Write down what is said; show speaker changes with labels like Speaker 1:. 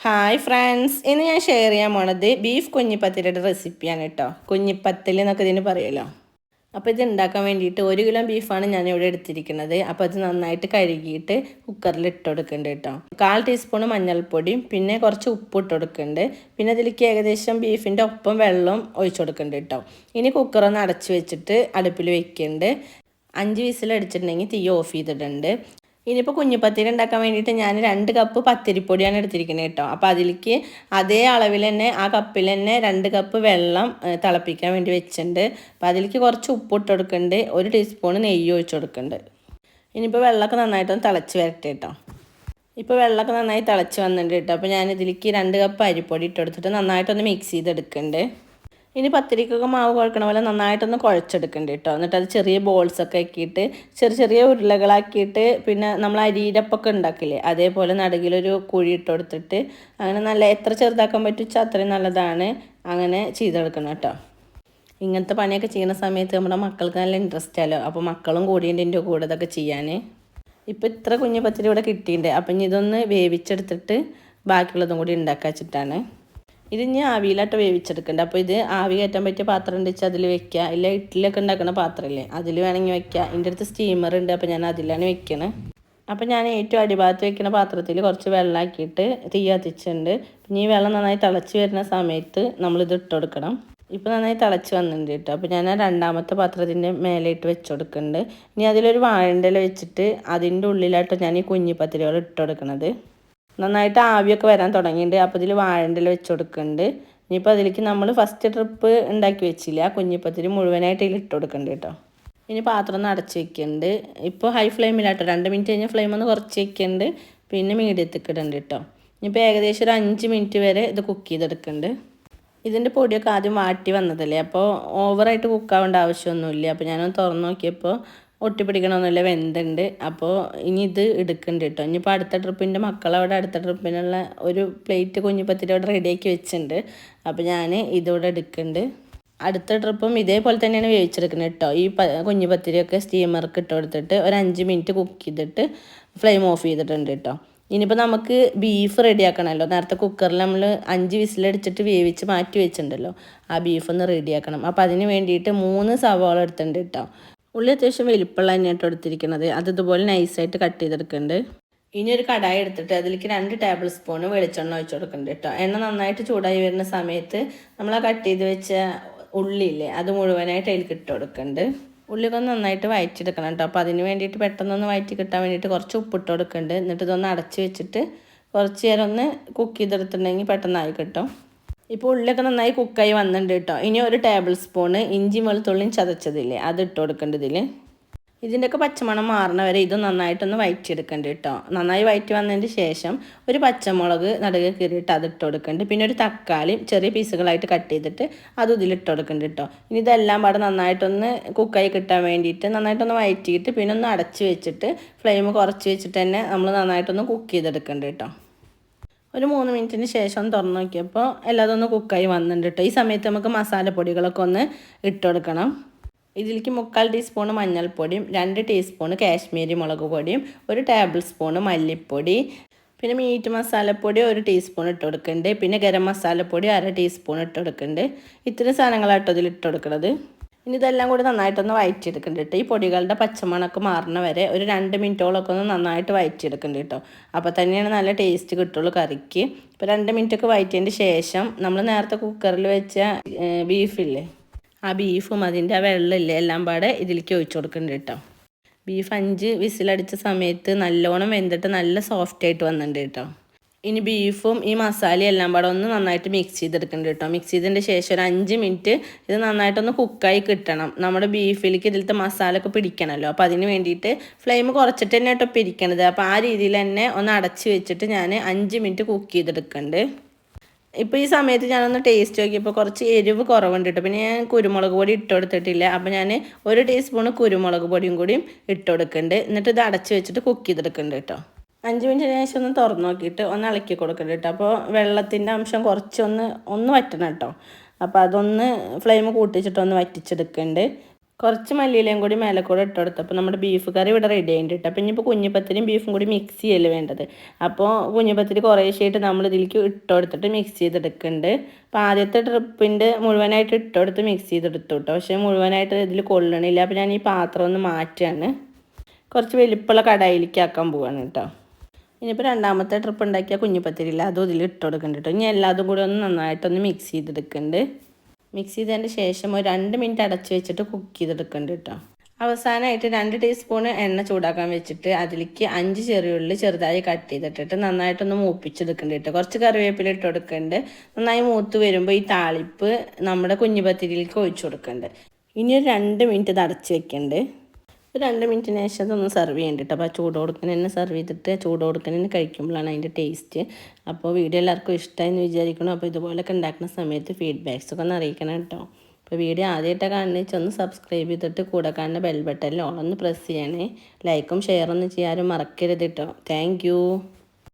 Speaker 1: Hi friends, ഇന്ന് ഞാൻ share ചെയ്യാൻ പോണത് ബീഫ് കുഞ്ഞിപ്പത്തിരിയുടെ റെസിപ്പിയാണ് കേട്ടോ. കുഞ്ഞിപ്പത്തൽ എന്നൊക്കെ ഇതിന് പറയുമല്ലോ. അപ്പോൾ ഇത് ഉണ്ടാക്കാൻ വേണ്ടിയിട്ട് 1 കിലോ ബീഫാണ് ഞാൻ ഇവിടെ എടുത്തിരിക്കുന്നത്. അപ്പോൾ അത് നന്നായിട്ട് കഴുകിയിട്ട് കുക്കറിൽ ഇട്ട് കൊടുക്കുന്നുണ്ട് കേട്ടോ. 1/4 ടീസ്പൂൺ മഞ്ഞൾപ്പൊടിയും പിന്നെ കുറച്ച് ഉപ്പ് ഇട്ട് കൊടുക്കുന്നുണ്ട്. പിന്നെ അതിലേക്ക് ഏകദേശം ബീഫിൻ്റെ ഒപ്പം വെള്ളം ഒഴിച്ചു കൊടുക്കുന്നുണ്ട് കേട്ടോ. ഇനി കുക്കറൊന്ന് അടച്ചു വെച്ചിട്ട് അടുപ്പിൽ വെക്കുന്നുണ്ട്. 5 വിസിലടിച്ചിട്ടുണ്ടെങ്കിൽ തീ ഓഫ് ചെയ്തിട്ടുണ്ട്. ഇനിയിപ്പോൾ കുഞ്ഞിപ്പത്തിരി ഉണ്ടാക്കാൻ വേണ്ടിയിട്ട് ഞാൻ 2 കപ്പ് പത്തിരിപ്പൊടിയാണ് എടുത്തിരിക്കുന്നത് കേട്ടോ. അപ്പോൾ അതിലേക്ക് അതേ അളവിൽ തന്നെ ആ കപ്പിൽ തന്നെ 2 കപ്പ് വെള്ളം തിളപ്പിക്കാൻ വേണ്ടി വെച്ചിട്ടുണ്ട്. അപ്പോൾ അതിലേക്ക് കുറച്ച് ഉപ്പ് ഇട്ട് കൊടുക്കുന്നുണ്ട്, 1 ടീസ്പൂൺ നെയ്യ് ഒഴിച്ച് കൊടുക്കുന്നുണ്ട്. ഇനിയിപ്പോൾ വെള്ളമൊക്കെ നന്നായിട്ടൊന്ന് തിളച്ച് വരട്ടെ കേട്ടോ. ഇപ്പോൾ വെള്ളമൊക്കെ നന്നായി തിളച്ച് വന്നിട്ടുണ്ട് കേട്ടോ. അപ്പോൾ ഞാൻ ഇതിലേക്ക് 2 കപ്പ് അരിപ്പൊടി ഇട്ട് കൊടുത്തിട്ട് നന്നായിട്ടൊന്ന് മിക്സ് ചെയ്തെടുക്കുന്നുണ്ട്. ഇനി പത്തിരിക്കൊക്കെ മാവ് കുഴക്കണ പോലെ നന്നായിട്ടൊന്ന് കുഴച്ചെടുക്കണ്ട കേട്ടോ. എന്നിട്ട് അത് ചെറിയ ബോൾസൊക്കെ ആക്കിയിട്ട് ചെറിയ ഉരുളകളാക്കിയിട്ട് പിന്നെ നമ്മൾ അരിയിലപ്പൊക്കെ ഉണ്ടാക്കില്ലേ അതേപോലെ നടുകിലൊരു കുഴി ഇട്ട് കൊടുത്തിട്ട് അങ്ങനെ നല്ല എത്ര ചെറുതാക്കാൻ പറ്റുവെച്ചാൽ അത്രയും നല്ലതാണ്. അങ്ങനെ ചെയ്തെടുക്കണം കേട്ടോ. ഇങ്ങനത്തെ പണിയൊക്കെ ചെയ്യുന്ന സമയത്ത് നമ്മുടെ മക്കൾക്ക് നല്ല ഇൻട്രസ്റ്റ് ആലോ. അപ്പോൾ മക്കളും കൂടിയുണ്ട് എൻ്റെ കൂടെ ഇതൊക്കെ ചെയ്യാൻ. ഇപ്പോൾ ഇത്ര കുഞ്ഞു പത്തിരി ഇവിടെ കിട്ടിയിട്ടുണ്ട്. അപ്പം ഇനി ഇതൊന്ന് വേവിച്ചെടുത്തിട്ട് ബാക്കിയുള്ളതും കൂടി ഉണ്ടാക്കാൻ വെച്ചിട്ടാണ്. ഇത് ഇനി ആവിയിലായിട്ട് വേവിച്ചെടുക്കണ്ട. അപ്പോൾ ഇത് ആവി കയറ്റാൻ പറ്റിയ പാത്രം ഉണ്ട് വെച്ചാൽ അതിൽ വെക്കുക. ഇല്ല ഇഡ്ഡലിയൊക്കെ ഉണ്ടാക്കുന്ന പാത്രമില്ലേ അതിൽ വേണമെങ്കിൽ വെക്കുക. എൻ്റെ അടുത്ത് സ്റ്റീമർ ഉണ്ട്, അപ്പോൾ ഞാൻ അതിലാണ് വെക്കണത്. അപ്പോൾ ഞാൻ ഏറ്റവും അടിഭാഗത്ത് വെക്കുന്ന പാത്രത്തിൽ കുറച്ച് വെള്ളമാക്കിയിട്ട് തീ കത്തിച്ചിട്ടുണ്ട്. പിന്നെ ഈ വെള്ളം നന്നായി തിളച്ച് വരുന്ന സമയത്ത് നമ്മളിത് ഇട്ട് കൊടുക്കണം. ഇപ്പോൾ നന്നായി തിളച്ച് വന്നിട്ടുണ്ട് കേട്ടോ. അപ്പോൾ ഞാൻ രണ്ടാമത്തെ പാത്രത്തിൻ്റെ മേലെ ഇട്ട് വെച്ച് കൊടുക്കുന്നുണ്ട്. ഇനി അതിലൊരു വാഴൻ്റെ വെച്ചിട്ട് അതിൻ്റെ ഉള്ളിലായിട്ട് ഞാൻ ഈ കുഞ്ഞിപ്പത്തിരികൾ ഇട്ട് കൊടുക്കണത്. നന്നായിട്ട് ആവിയൊക്കെ വരാൻ തുടങ്ങിയിട്ടുണ്ട്. അപ്പോൾ ഇതിൽ വാഴൻ്റെ വെച്ച് കൊടുക്കുന്നുണ്ട്. ഇനിയിപ്പോൾ അതിലേക്ക് നമ്മൾ ഫസ്റ്റ് ട്രിപ്പ് ഉണ്ടാക്കി വെച്ചില്ല, കുഞ്ഞിപ്പത്തിരി മുഴുവനായിട്ട് ഇതിൽ ഇട്ട് കൊടുക്കുന്നുണ്ട് കേട്ടോ. ഇനി പാത്രം ഒന്ന് അടച്ച് വെക്കുന്നുണ്ട്. ഇപ്പോൾ ഹൈ ഫ്ലെയിമിലാട്ടോ. 2 മിനിറ്റ് കഴിഞ്ഞ് ഫ്ലെയിം ഒന്ന് കുറച്ച് വെക്കുന്നുണ്ട്. പിന്നെ മീഡിയത്തേക്ക് ഇടുന്നുണ്ട് കേട്ടോ. ഇനിയിപ്പോൾ ഏകദേശം ഒരു 5 മിനിറ്റ് വരെ ഇത് കുക്ക് ചെയ്തെടുക്കുന്നുണ്ട്. ഇതിൻ്റെ പൊടിയൊക്കെ ആദ്യം വാട്ടി വന്നതല്ലേ, അപ്പോൾ ഓവറായിട്ട് കുക്കാവേണ്ട ആവശ്യമൊന്നുമില്ല. അപ്പോൾ ഞാനൊന്ന് തുറന്ന് നോക്കിയപ്പോൾ ഒട്ടിപ്പിടിക്കണമെന്നില്ല, വെന്തുണ്ട്. അപ്പോൾ ഇനി ഇത് എടുക്കുന്നുണ്ട് കേട്ടോ. ഇനിയിപ്പോൾ അടുത്ത ട്രിപ്പിൻ്റെ മക്കളവിടെ അടുത്ത ട്രിപ്പിനുള്ള ഒരു പ്ലേറ്റ് കുഞ്ഞിപ്പത്തിരി അവിടെ റെഡിയാക്കി വെച്ചിട്ടുണ്ട്. അപ്പോൾ ഞാൻ ഇതോടെ എടുക്കുന്നുണ്ട്. അടുത്ത ട്രിപ്പും ഇതേപോലെ തന്നെയാണ് വേവിച്ചെടുക്കുന്നത് കേട്ടോ. ഈ കുഞ്ഞിപ്പത്തിരിയൊക്കെ സ്റ്റീമർക്ക് ഇട്ട് കൊടുത്തിട്ട് ഒരു 5 മിനിറ്റ് കുക്ക് ചെയ്തിട്ട് ഫ്ലെയിം ഓഫ് ചെയ്തിട്ടുണ്ട് കേട്ടോ. ഇനിയിപ്പോൾ നമുക്ക് ബീഫ് റെഡിയാക്കണമല്ലോ. നേരത്തെ കുക്കറിൽ നമ്മൾ 5 വിസിലടിച്ചിട്ട് വേവിച്ച് മാറ്റി വെച്ചിട്ടുണ്ടല്ലോ, ആ ബീഫ് ഒന്ന് റെഡിയാക്കണം. അപ്പോൾ അതിന് വേണ്ടിയിട്ട് 3 സവാള എടുത്തിട്ടുണ്ട് കേട്ടോ. ഉള്ളി അത്യാവശ്യം വലിപ്പമുള്ള തന്നെയായിട്ട് എടുത്തിരിക്കുന്നത്. അത് ഇതുപോലെ നൈസായിട്ട് കട്ട് ചെയ്തെടുക്കുന്നുണ്ട്. ഇനി ഒരു കടായി എടുത്തിട്ട് അതിലേക്ക് 2 ടേബിൾ സ്പൂൺ വെളിച്ചെണ്ണ ഒഴിച്ച് കൊടുക്കുന്നുണ്ട് കേട്ടോ. എണ്ണ നന്നായിട്ട് ചൂടായി വരുന്ന സമയത്ത് നമ്മൾ ആ കട്ട് ചെയ്ത് വെച്ച ഉള്ളിയില്ലേ അത് മുഴുവനായിട്ട് അതിലേക്ക് ഇട്ട് കൊടുക്കുന്നുണ്ട്. ഉള്ളിയൊക്കെ നന്നായിട്ട് വഴറ്റിയെടുക്കണം കേട്ടോ. അപ്പോൾ അതിന് വേണ്ടിയിട്ട് പെട്ടെന്നൊന്ന് വഴറ്റി കിട്ടാൻ വേണ്ടിയിട്ട് കുറച്ച് ഉപ്പിട്ട് കൊടുക്കുന്നുണ്ട്. എന്നിട്ട് ഇതൊന്ന് അടച്ച് വെച്ചിട്ട് കുറച്ച് നേരം ഒന്ന് കുക്ക് ചെയ്തെടുത്തിട്ടുണ്ടെങ്കിൽ പെട്ടെന്നായി കിട്ടും. ഇപ്പോൾ ഉള്ളിലൊക്കെ നന്നായി കുക്കായി വന്നിട്ടുണ്ട് കേട്ടോ. ഇനി ഒരു ടേബിൾ സ്പൂണ് ഇഞ്ചി വെളുത്തുള്ളിയും ചതച്ചതില്ലേ അത് ഇട്ട് കൊടുക്കേണ്ടത്. ഇതിൻ്റെയൊക്കെ പച്ചമണം മാറണ വരെ ഇത് നന്നായിട്ടൊന്ന് വഴറ്റിയെടുക്കേണ്ടത് കേട്ടോ. നന്നായി വഴറ്റി വന്നതിന് ശേഷം ഒരു പച്ചമുളക് നടുകെ കീറിയിട്ട് അത് ഇട്ട് കൊടുക്കേണ്ടത്. പിന്നെ ഒരു തക്കാളി ചെറിയ പീസുകളായിട്ട് കട്ട് ചെയ്തിട്ട് അതും ഇതിലിട്ട് കൊടുക്കേണ്ടത് കേട്ടോ. ഇനി ഇതെല്ലാം പാടെ നന്നായിട്ടൊന്ന് കുക്കായി കിട്ടാൻ വേണ്ടിയിട്ട് നന്നായിട്ടൊന്ന് വഴറ്റിയിട്ട് പിന്നെ ഒന്ന് അടച്ച് വെച്ചിട്ട് ഫ്ലെയിം കുറച്ച് വെച്ചിട്ട് തന്നെ നമ്മൾ നന്നായിട്ടൊന്ന് കുക്ക് ചെയ്തെടുക്കേണ്ടത് കേട്ടോ. ഒരു 3 മിനിറ്റിന് ശേഷം ഒന്ന് തുറന്ന് നോക്കിയപ്പോൾ എല്ലാതും ഒന്ന് കുക്കായി വന്നിട്ടുണ്ട് കേട്ടോ. ഈ സമയത്ത് നമുക്ക് മസാലപ്പൊടികളൊക്കെ ഒന്ന് ഇട്ട് കൊടുക്കണം. ഇതിലേക്ക് 3/4 ടീസ്പൂൺ മഞ്ഞൾപ്പൊടിയും 2 ടീസ്പൂൺ കാശ്മീരി മുളക് പൊടിയും 1 ടേബിൾ സ്പൂൺ മല്ലിപ്പൊടി, പിന്നെ മീറ്റ് മസാലപ്പൊടി 1 ടീസ്പൂൺ ഇട്ട് കൊടുക്കുന്നുണ്ട്. പിന്നെ ഗരം മസാലപ്പൊടി 1/2 ടീസ്പൂൺ ഇട്ട് കൊടുക്കുന്നുണ്ട്. ഇത്രയും സാധനങ്ങളാട്ടോ ഇതിൽ ഇട്ട് കൊടുക്കുന്നത്. ഇനി ഇതെല്ലാം കൂടി നന്നായിട്ടൊന്ന് വഴറ്റിയെടുക്കുന്നുണ്ട്. ഈ പൊടികളുടെ പച്ചമണമൊക്കെ മാറുന്ന വരെ ഒരു 2 മിനിറ്റോളൊക്കെ ഒന്ന് നന്നായിട്ട് വഴറ്റിയെടുക്കുന്നുണ്ട് കേട്ടോ. അപ്പോൾ തന്നെയാണ് നല്ല ടേസ്റ്റ് കിട്ടുള്ളൂ കറിക്ക്. ഇപ്പോൾ 2 മിനിറ്റൊക്കെ വഴറ്റിയതിൻ്റെ ശേഷം നമ്മൾ നേരത്തെ കുക്കറിൽ വെച്ച ബീഫില്ലേ ആ ബീഫും അതിൻ്റെ ആ വെള്ളമില്ലേ എല്ലാം പാടെ ഇതിലേക്ക് ഒഴിച്ചു കൊടുക്കുന്നുണ്ട് കേട്ടോ. ബീഫ് 5 വിസിലടിച്ച സമയത്ത് നല്ലോണം വെന്തിട്ട് നല്ല സോഫ്റ്റായിട്ട് വന്നിട്ടുണ്ട് കേട്ടോ. ഇനി ബീഫും ഈ മസാലയും എല്ലാം പാടെ ഒന്ന് നന്നായിട്ട് മിക്സ് ചെയ്തെടുക്കുന്നുണ്ട് കേട്ടോ. മിക്സ് ചെയ്തതിൻ്റെ ശേഷം ഒരു 5 മിനിറ്റ് ഇത് നന്നായിട്ടൊന്ന് കുക്കായി കിട്ടണം. നമ്മുടെ ബീഫിലേക്ക് ഇതിലത്തെ മസാല ഒക്കെ പിടിക്കണമല്ലോ. അപ്പോൾ അതിന് വേണ്ടിയിട്ട് ഫ്ലെയിം കുറച്ചിട്ട് തന്നെ കേട്ടോ പിരിക്കണത്. അപ്പോൾ ആ രീതിയിൽ തന്നെ ഒന്ന് അടച്ച് വെച്ചിട്ട് ഞാൻ 5 മിനിറ്റ് കുക്ക് ചെയ്തെടുക്കുന്നുണ്ട്. ഇപ്പോൾ ഈ സമയത്ത് ഞാനൊന്ന് ടേസ്റ്റ് നോക്കിയപ്പോൾ കുറച്ച് എരിവ് കുറവുണ്ട് കേട്ടോ. പിന്നെ ഞാൻ കുരുമുളക് പൊടി ഇട്ട് കൊടുത്തിട്ടില്ല. അപ്പോൾ ഞാൻ 1 ടീസ്പൂൺ കുരുമുളക് പൊടിയും കൂടിയും ഇട്ട് കൊടുക്കുന്നുണ്ട്. എന്നിട്ട് ഇത് അടച്ച് വെച്ചിട്ട് കുക്ക് ചെയ്തെടുക്കുന്നുണ്ട് കേട്ടോ. 5 മിനിറ്റിന് ശേഷം ഒന്ന് തുറന്ന് നോക്കിയിട്ട് ഒന്ന് ഇളക്കി കൊടുക്കുന്നുണ്ട് കേട്ടോ. അപ്പോൾ വെള്ളത്തിൻ്റെ അംശം കുറച്ചൊന്ന് വറ്റണം കേട്ടോ. അപ്പോൾ അതൊന്ന് ഫ്ലെയിം കൂട്ടിച്ചിട്ടൊന്ന് വറ്റിച്ചെടുക്കുന്നുണ്ട്. കുറച്ച് മല്ലിയിലയും കൂടി മേലെ കൂടെ ഇട്ട് കൊടുത്തപ്പോൾ നമ്മുടെ ബീഫ് കറി ഇവിടെ റെഡി ആയിട്ട് കേട്ടോ. അപ്പോൾ ഇനിയിപ്പോൾ കുഞ്ഞിപ്പത്തിരിയും ബീഫും കൂടി മിക്സ് ചെയ്യല് വേണ്ടത്. അപ്പോൾ കുഞ്ഞിപ്പത്തിരി കുറേശ്ശായിട്ട് നമ്മൾ ഇതിലേക്ക് ഇട്ട് കൊടുത്തിട്ട് മിക്സ് ചെയ്തെടുക്കുന്നുണ്ട്. അപ്പോൾ ആദ്യത്തെ ട്രിപ്പിൻ്റെ മുഴുവനായിട്ട് ഇട്ട് കൊടുത്ത് മിക്സ് ചെയ്തെടുത്തു കേട്ടോ. പക്ഷേ മുഴുവനായിട്ട് ഇതിൽ കൊള്ളണില്ല. അപ്പോൾ ഞാൻ ഈ പാത്രം ഒന്ന് മാറ്റുകയാണ്. കുറച്ച് വലിപ്പമുള്ള കടായിലേക്ക് ആക്കാൻ പോവാണ് കേട്ടോ. ഇനിയിപ്പോൾ രണ്ടാമത്തെ ട്രിപ്പ് ഉണ്ടാക്കിയ കുഞ്ഞിപ്പത്തിരില്ല അതും ഇതിൽ ഇട്ട് കൊടുക്കുന്നുണ്ട് കേട്ടോ. ഇനി എല്ലാതും കൂടി ഒന്ന് നന്നായിട്ടൊന്ന് മിക്സ് ചെയ്തെടുക്കുന്നുണ്ട്. മിക്സ് ചെയ്തതിന് ശേഷം ഒരു 2 മിനിറ്റ് അടച്ച് വെച്ചിട്ട് കുക്ക് ചെയ്തെടുക്കുന്നുണ്ട് കേട്ടോ. അവസാനമായിട്ട് 2 ടീസ്പൂൺ എണ്ണ ചൂടാക്കാൻ വെച്ചിട്ട് അതിലേക്ക് 5 ചെറിയുള്ളി ചെറുതായി കട്ട് ചെയ്തിട്ടിട്ട് നന്നായിട്ടൊന്ന് മൂപ്പിച്ചെടുക്കുന്നുണ്ട് കേട്ടോ. കുറച്ച് കറിവേപ്പില ഇട്ട് കൊടുക്കുന്നുണ്ട്. നന്നായി മൂത്ത് വരുമ്പോൾ ഈ താളിപ്പ് നമ്മുടെ കുഞ്ഞിപ്പത്തിരിയിലേക്ക് ഒഴിച്ചു കൊടുക്കുന്നുണ്ട്. ഇനി ഒരു 2 മിനിറ്റ് ഇത് അടച്ച് വെക്കുന്നുണ്ട്. ഒരു 2 മിനിറ്റിന് ശേഷം അതൊന്ന് സെർവ് ചെയ്യേണ്ടി കേട്ടോ. അപ്പോൾ ചൂട് കൊടുക്കുന്ന തന്നെ സെർവ് ചെയ്തിട്ട് ചൂട് കൊടുക്കുന്ന തന്നെ കഴിക്കുമ്പോഴാണ് അതിൻ്റെ ടേസ്റ്റ്. അപ്പോൾ വീഡിയോ എല്ലാവർക്കും ഇഷ്ടമായി എന്ന് വിചാരിക്കണം. അപ്പോൾ ഇതുപോലൊക്കെ ഉണ്ടാക്കുന്ന സമയത്ത് ഫീഡ്ബാക്സൊക്കെ ഒന്ന് അറിയിക്കണം കേട്ടോ. അപ്പോൾ വീഡിയോ ആദ്യമായിട്ടാണ് കാണുന്നത് വെച്ചാൽ ഒന്ന് സബ്സ്ക്രൈബ് ചെയ്തിട്ട് കൂടെ കാണുന്ന ബെൽ ബട്ടണിൽ ഓളൊന്ന് പ്രസ് ചെയ്യണേ. ലൈക്കും ഷെയറൊന്നും ചെയ്യാനും മറക്കരുത് കേട്ടോ. താങ്ക്